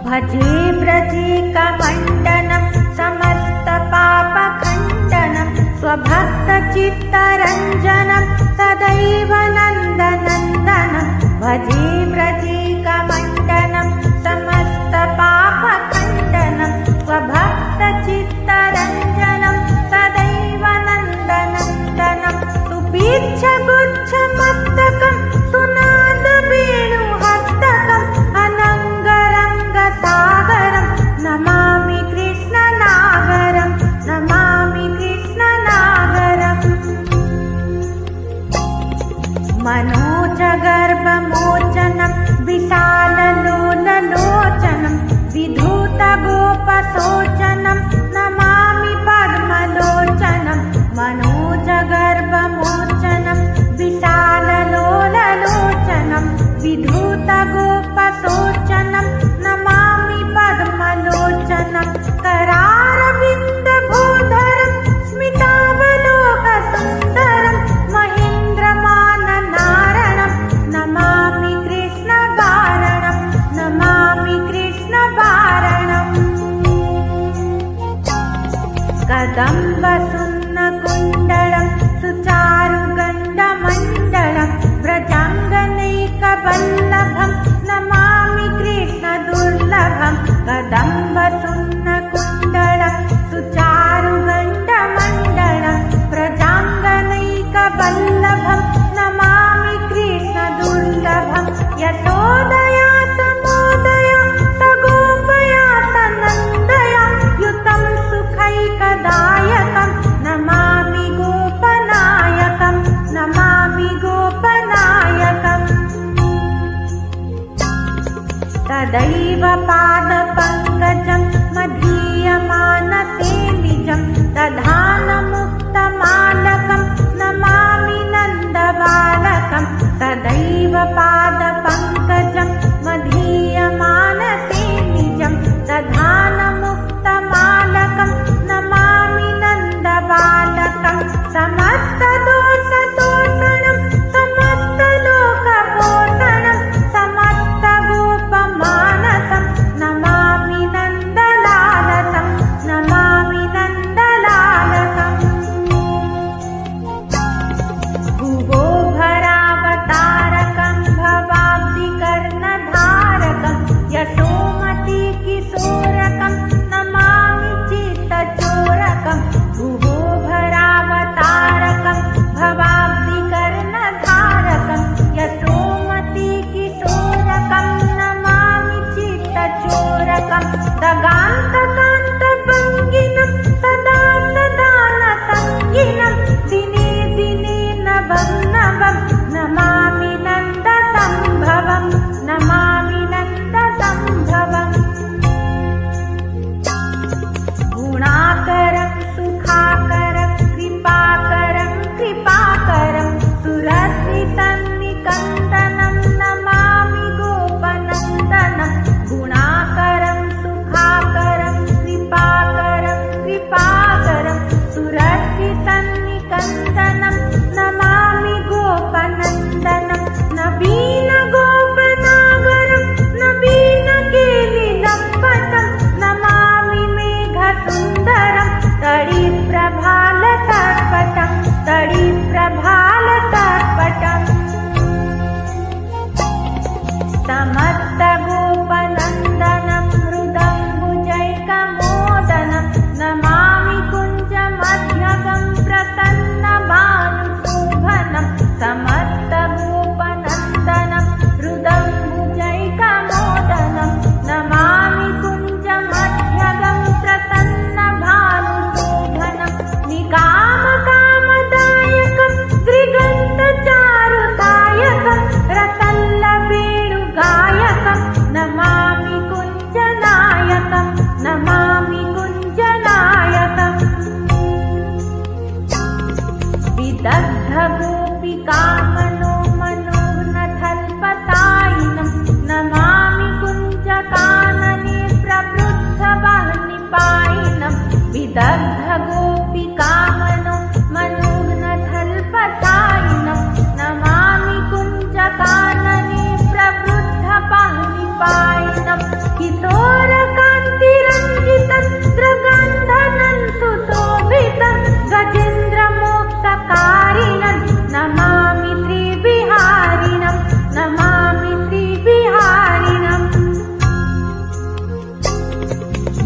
भजे व्रजिकमण्डनं समस्तपापखण्डनं स्वभक्तचित्तरञ्जनं सदैव नन्दनन्दनं भजे व्रजिकमण्डनं समस्तपापखण्डनं स्वभक्तचित्तरञ्जनं सदैव नन्दनन्दनं सुपीच्छगुच्छमस्तकं सुनादवेणुहस्तकम् अनङ्गरङ्गसागरं नमामि कृष्णनागरं नमामि कृष्णनागरम् मनोजगर्भमोचनं विशाललोललोचनं विधूतगोपशोचनं नमामि पद्मलोचनं मनोजगर्भमोचनं विशाललोललोचनं विधूतगोपशोचनं नमामि पद्मलोचनं करारविन्दभूधरं स्मितावलोकसुन्दरं महेन्द्रमाननारणं नमामि कृष्णवारणं नमामि कृष्णवारणम् कदम्बसुन्नकुण्डलं सुचारुगण्डमण्डलं व्रजाङ्गनैकवल्लभं नमामि कृष्णदुर्लभं कदम्बसुन्नकुण्डलं सुचारुगण्डमण्डलं व्रजाङ्गनैकवल्लभं नमामि कृष्णदुर्लभं यशोदया समोदया सगोपया सनन्दया युतं सुखैकदायकं नमामि गोपनायकं नमामि गोपनायकम् सदैव पादपङ्कजं मधीयमानसे निजं दधानमुक्तमालकं नमामि नन्दबालकं सदैव पादपङ्कजं मधीयमानसे निजं दधानमुक्तमालकं नमामि नन्दबालकं समस्तदोषशोषणं समस्तलोकपोषणं समस्तगोपमानसं नमामि नन्दलालसं नमामि नन्दलालसम् भुवो भरावतारकं भवाब्धिकर्णधारकं यशोमतिकिशोरकं नमामि चित्तचोरकं भुवो भरावतारकं भवाब्धिकर्णधारकं यशोमतिकिशोरकं नमामि चित्तचोरकं दगान्तकान्तभङ्गिनं सदा सदा नसङ्गिनं दिने दिने नवं नवं नमामि नन्दसम्भवं नमामि नन्दसम्भवम् गुणाकरं सुखाकरं कृपाकरं कृपाकरं सुरद्विसन्निकन्दनं नमामि गोपनन्दनं गुणाकरं सुखाकरं कृपाकरं कृपाकरं सुरद्विसन्निकन्दनं नमामि गोपनन्दनं नवीनगोपनागरं नवीनकेलिलम्पटं नमामि मेघसुन्दरं तडिप्रभालसर्पटं तडिप्रभालसर्पटम् समस्तगोपनन्दनं मृदङ्गुजैकमोदनं नमामि कुञ्जमध्यगं प्रसन्नभानुशोभनं समस्तगोपनन्दनं मृदङ्गुजैकमोदनं नमामि कुञ्जमध्यगं प्रसन्नभानुशोभनं निकामकामदायकं दृगन्तचारुदायकं रसल्लवेणुगायकं नमामि कुञ्जनायकं नमामि कुञ्जनायकम् विदग्धगोपिकामनो मनोज्ञथल्पतायिनं नमामि कुञ्जकानने प्रवृद्धवह्निपायिनं विदग्धगोपिकामनो मनोज्ञथल्पतायिनं नमामि कुञ्जकानने प्रवृद्धवह्निपायिनं किशोर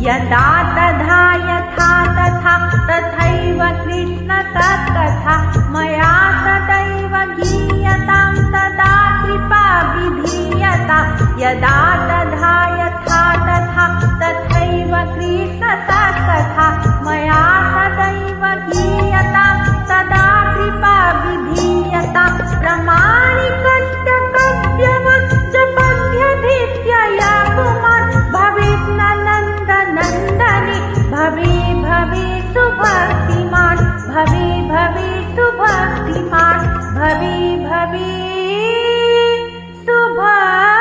यदा तथा यथा तथा तथैव कृष्ण तत्कथा मया सदैव गीयतां तदा कृपा विधीयताम् यदा तथा यथा तथा तथैव कृष्ण तत्कथा मया सदैव गीयतां तदा कृपा विधीयताम् प्रमाणिकस्य कव्यमश्च पद्यधीत्यया पुमान् भवेत् नन्दनन्दने भवे भवे सुभक्तिमान् भवे भवे सुभक्तिमान् भवे भवे सुभक्तिमान्।